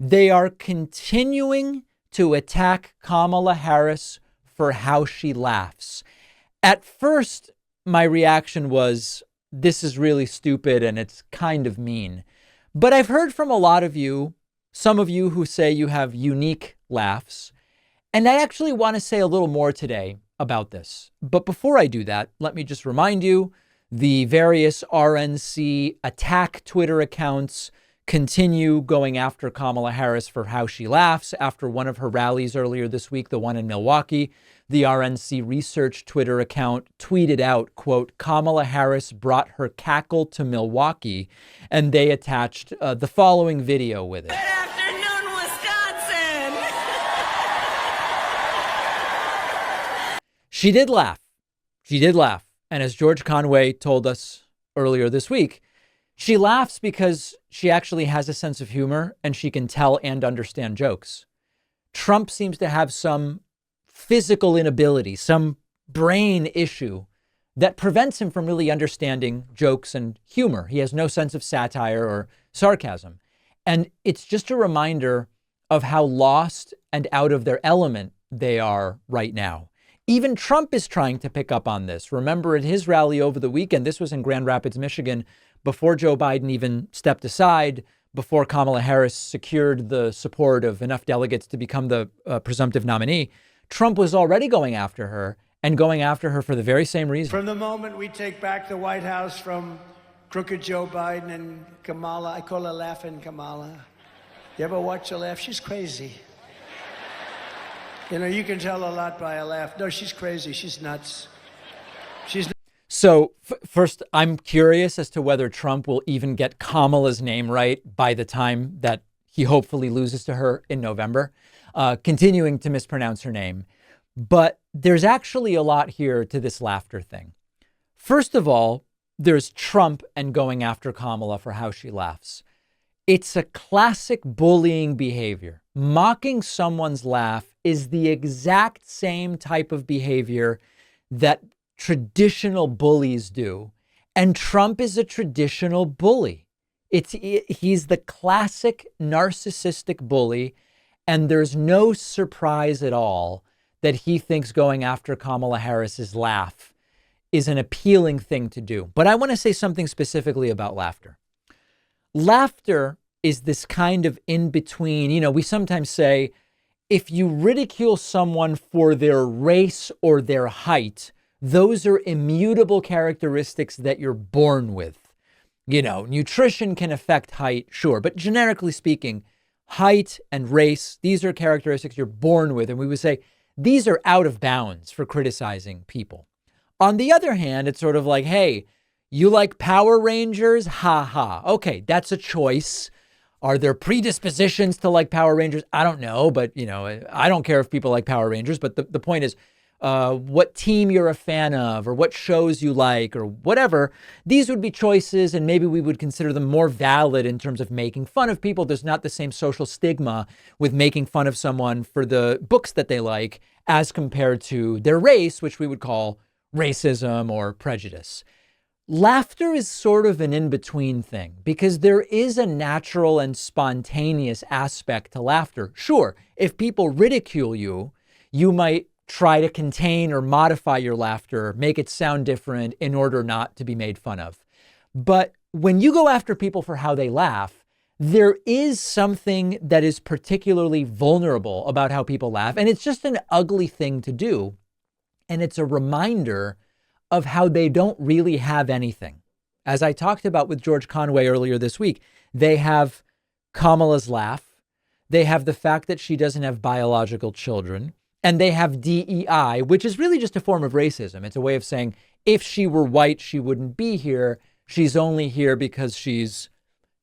They are continuing to attack Kamala Harris for how she laughs. At first, my reaction was, this is really stupid and it's kind of mean. But I've heard from a lot of you, some of you who say you have unique laughs. And I actually want to say a little more today about this. But before I do that, let me just remind you, the various RNC attack Twitter accounts continue going after Kamala Harris for how she laughs. After one of her rallies earlier this week, the one in Milwaukee, the RNC Research Twitter account tweeted out, quote, Kamala Harris brought her cackle to Milwaukee, and they attached the following video with it. Good afternoon, Wisconsin. She did laugh. She did laugh. And as George Conway told us earlier this week, she laughs because she actually has a sense of humor and she can tell and understand jokes. Trump seems to have some physical inability, some brain issue that prevents him from really understanding jokes and humor. He has no sense of satire or sarcasm. And it's just a reminder of how lost and out of their element they are right now. Even Trump is trying to pick up on this. Remember at his rally over the weekend, this was in Grand Rapids, Michigan, before Joe Biden even stepped aside, before Kamala Harris secured the support of enough delegates to become the presumptive nominee, Trump was already going after her and going after her for the very same reason. From the moment we take back the White House from crooked Joe Biden and Kamala, I call her Laughing Kamala. You ever watch her laugh? She's crazy. You know, you can tell a lot by a laugh. No, she's crazy. She's nuts. She's So first, I'm curious as to whether Trump will even get Kamala's name right by the time that he hopefully loses to her in November, continuing to mispronounce her name. But there's actually a lot here to this laughter thing. First of all, there's Trump and going after Kamala for how she laughs. It's a classic bullying behavior. Mocking someone's laugh is the exact same type of behavior that traditional bullies do. And Trump is a traditional bully. He's the classic narcissistic bully. And there's no surprise at all that he thinks going after Kamala Harris's laugh is an appealing thing to do. But I want to say something specifically about laughter. Laughter is this kind of in-between. You know, we sometimes say, if you ridicule someone for their race or their height, those are immutable characteristics that you're born with. You know, nutrition can affect height, sure. But generically speaking, height and race, these are characteristics you're born with. And we would say these are out of bounds for criticizing people. On the other hand, it's sort of like, hey, you like Power Rangers? Ha ha. Okay, that's a choice. Are there predispositions to like Power Rangers? I don't know, but you know, I don't care if people like Power Rangers. But the point is, what team you're a fan of or what shows you like or whatever, these would be choices and maybe we would consider them more valid in terms of making fun of people. There's not the same social stigma with making fun of someone for the books that they like as compared to their race, which we would call racism or prejudice. Laughter is sort of an in-between thing because there is a natural and spontaneous aspect to laughter. Sure, if people ridicule you, you might try to contain or modify your laughter, make it sound different in order not to be made fun of. But when you go after people for how they laugh, there is something that is particularly vulnerable about how people laugh. And it's just an ugly thing to do. And it's a reminder of how they don't really have anything. As I talked about with George Conway earlier this week, they have Kamala's laugh. They have the fact that she doesn't have biological children. And they have DEI, which is really just a form of racism. It's a way of saying, if she were white, she wouldn't be here. She's only here because she's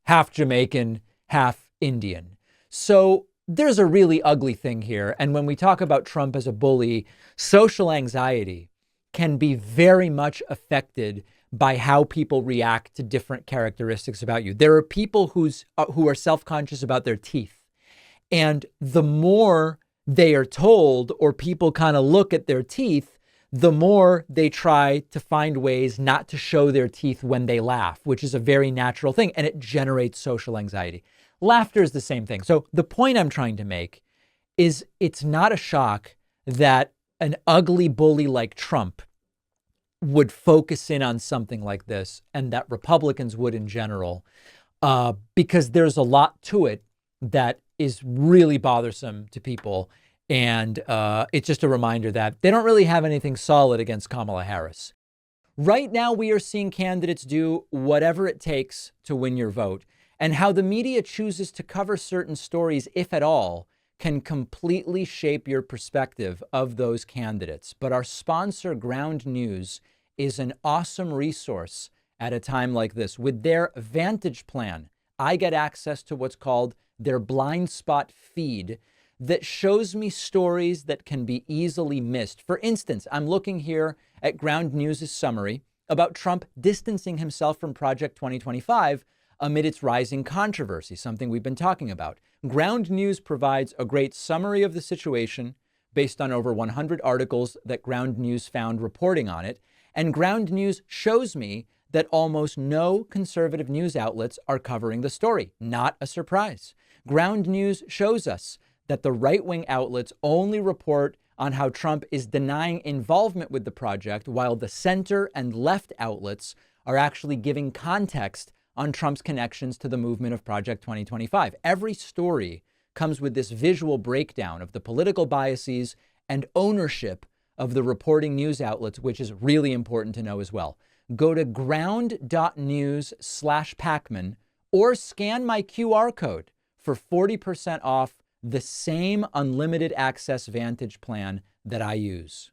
half Jamaican, half Indian. So there's a really ugly thing here. And when we talk about Trump as a bully, social anxiety can be very much affected by how people react to different characteristics about you. There are people who are self-conscious about their teeth. And the more they are told or people kind of look at their teeth, the more they try to find ways not to show their teeth when they laugh, which is a very natural thing. And it generates social anxiety. Laughter is the same thing. So the point I'm trying to make is it's not a shock that an ugly bully like Trump would focus in on something like this, and that Republicans would in general, because there's a lot to it that is really bothersome to people. And it's just a reminder that they don't really have anything solid against Kamala Harris. Right now, we are seeing candidates do whatever it takes to win your vote, and how the media chooses to cover certain stories, if at all, can completely shape your perspective of those candidates. But our sponsor, Ground News, is an awesome resource at a time like this. With their Vantage plan, I get access to what's called their blind spot feed that shows me stories that can be easily missed. For instance, I'm looking here at Ground News' summary about Trump distancing himself from Project 2025 amid its rising controversy, something we've been talking about. Ground News provides a great summary of the situation based on over 100 articles that Ground News found reporting on it. And Ground News shows me that almost no conservative news outlets are covering the story. Not a surprise. Ground News shows us that the right-wing outlets only report on how Trump is denying involvement with the project, while the center and left outlets are actually giving context on Trump's connections to the movement of Project 2025. Every story comes with this visual breakdown of the political biases and ownership of the reporting news outlets, which is really important to know as well. Go to ground.news/Pacman or scan my QR code for 40% off the same unlimited access Vantage plan that I use.